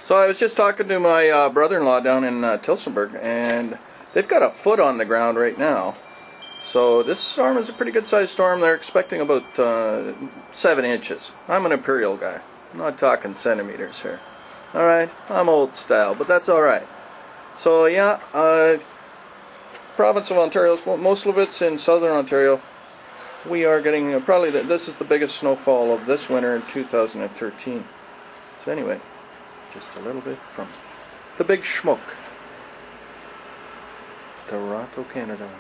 So I was just talking to my brother-in-law down in Tillsonburg, and they've got a foot on the ground right now. So this storm is a pretty good sized storm. They're expecting about 7 inches. I'm an imperial guy. I'm not talking centimeters here. Alright, I'm old style, but that's alright. So yeah, province of Ontario, most of it's in southern Ontario. We are getting probably, this is the biggest snowfall of this winter in 2013. So anyway, just a little bit from the big schmuck, Toronto, Canada.